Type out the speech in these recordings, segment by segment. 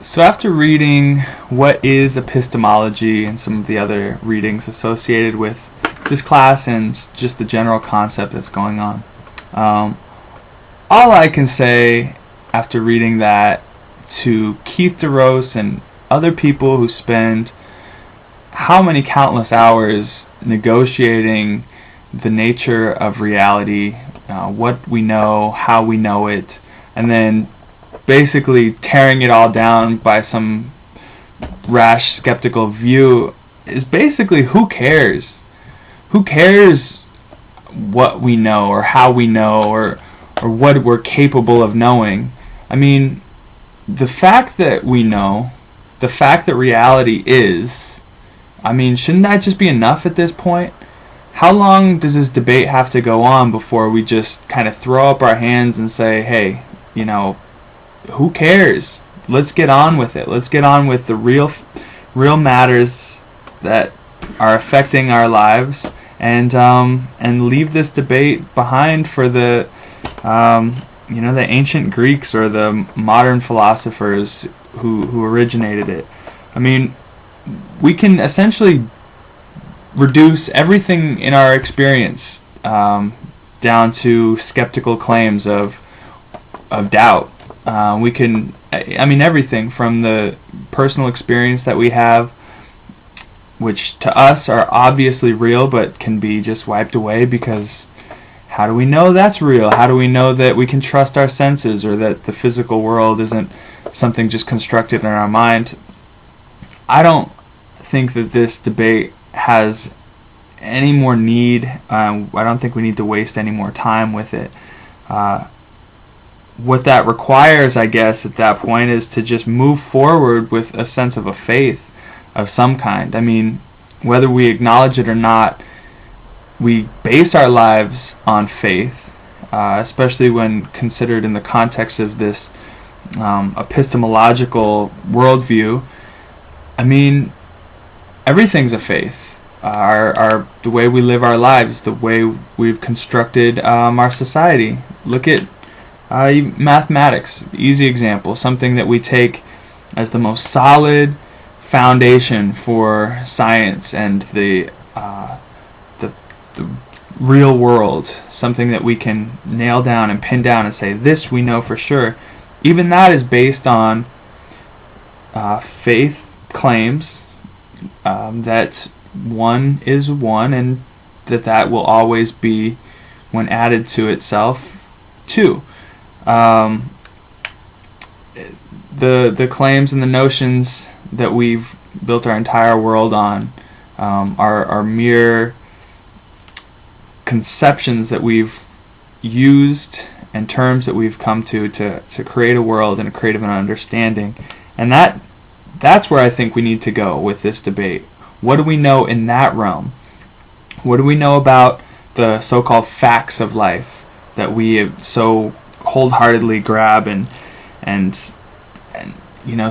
So after reading What is Epistemology and some of the other readings associated with this class and just the general concept that's going on, all I can say after reading that to Keith DeRose and other people who spend how many countless hours negotiating the nature of reality, what we know, how we know it, and then basically tearing it all down by some rash, skeptical view, is basically who cares? Who cares what we know or how we know or what we're capable of knowing? I mean, the fact that we know, the fact that reality is, I mean, shouldn't that just be enough at this point? How long does this debate have to go on before we just kind of throw up our hands and say, hey, who cares? Let's get on with it. Let's get on with the real matters that are affecting our lives, and leave this debate behind for the the ancient Greeks or the modern philosophers who originated it. I mean, we can essentially reduce everything in our experience down to skeptical claims of doubt. We can, everything from the personal experience that we have, which to us are obviously real but can be just wiped away because how do we know that's real? How do we know that we can trust our senses or that the physical world isn't something just constructed in our mind? I don't think that this debate has any more need. I don't think we need to waste any more time with it. What that requires, I guess, at that point is to just move forward with a sense of a faith of some kind. I mean, whether we acknowledge it or not, we base our lives on faith, especially when considered in the context of this epistemological worldview. I mean, everything's a faith. The way we live our lives, the way we've constructed our society. Look at mathematics, easy example, something that we take as the most solid foundation for science and the real world, something that we can nail down and pin down and say, this we know for sure. Even that is based on faith claims that one is one and that will always be, when added to itself, two. The claims and the notions that we've built our entire world on are mere conceptions that we've used and terms that we've come to create a world and create an understanding. And that's where I think we need to go with this debate. What do we know in that realm? What do we know about the so-called facts of life that we so wholeheartedly grab and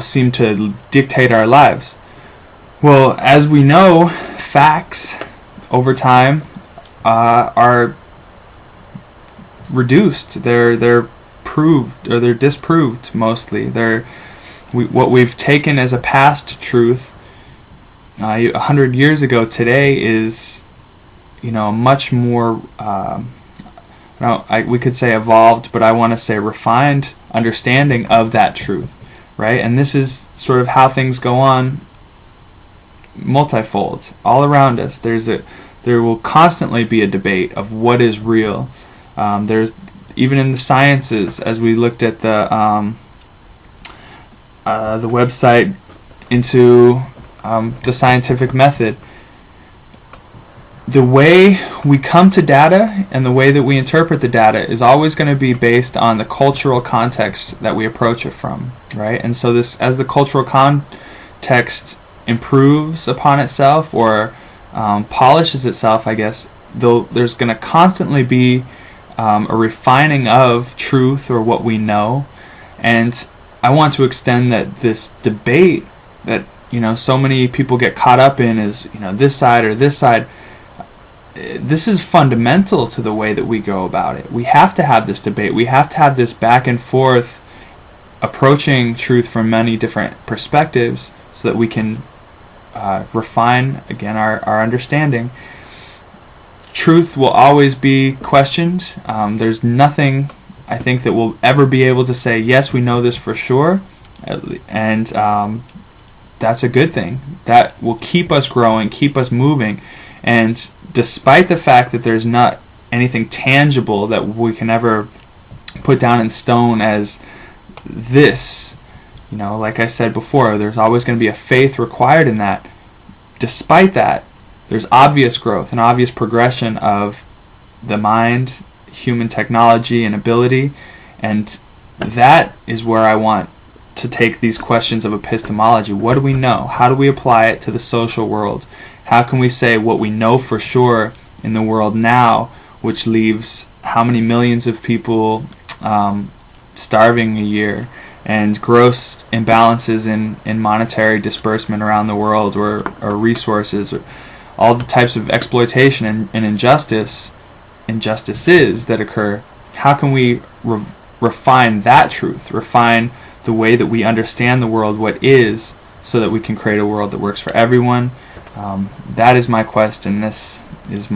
seem to dictate our lives? Well, as we know, facts over time are reduced. They're proved or they're disproved mostly. What we've taken as a past truth 100 years ago today is much more we could say evolved, but I want to say refined understanding of that truth, right? And this is sort of how things go on multifold all around us. There will constantly be a debate of what is real. There's even in the sciences, as we looked at the website into the scientific method. The way we come to data and the way that we interpret the data is always going to be based on the cultural context that we approach it from, right? And so as the cultural context improves upon itself or polishes itself, I guess, there's going to constantly be a refining of truth or what we know. And I want to extend that this debate that so many people get caught up in is this side or this side. This is fundamental to the way that we go about it. We have to have this debate. We have to have this back and forth approaching truth from many different perspectives so that we can refine, again, our understanding. Truth will always be questioned. There's nothing, I think, that we'll ever be able to say, yes, we know this for sure, and that's a good thing. That will keep us growing, keep us moving, and despite the fact that there's not anything tangible that we can ever put down in stone as this, like I said before, there's always going to be a faith required in that. Despite that, there's obvious growth and obvious progression of the mind, human technology and ability, and that is where I want to take these questions of epistemology. What do we know? How do we apply it to the social world? How can we say what we know for sure in the world now, which leaves how many millions of people starving a year, and gross imbalances in monetary disbursement around the world, or resources, or all the types of exploitation and injustices that occur. How can we refine that truth, refine the way that we understand the world, what is, so that we can create a world that works for everyone? That is my quest, and these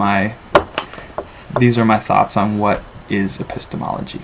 are my thoughts on what is epistemology.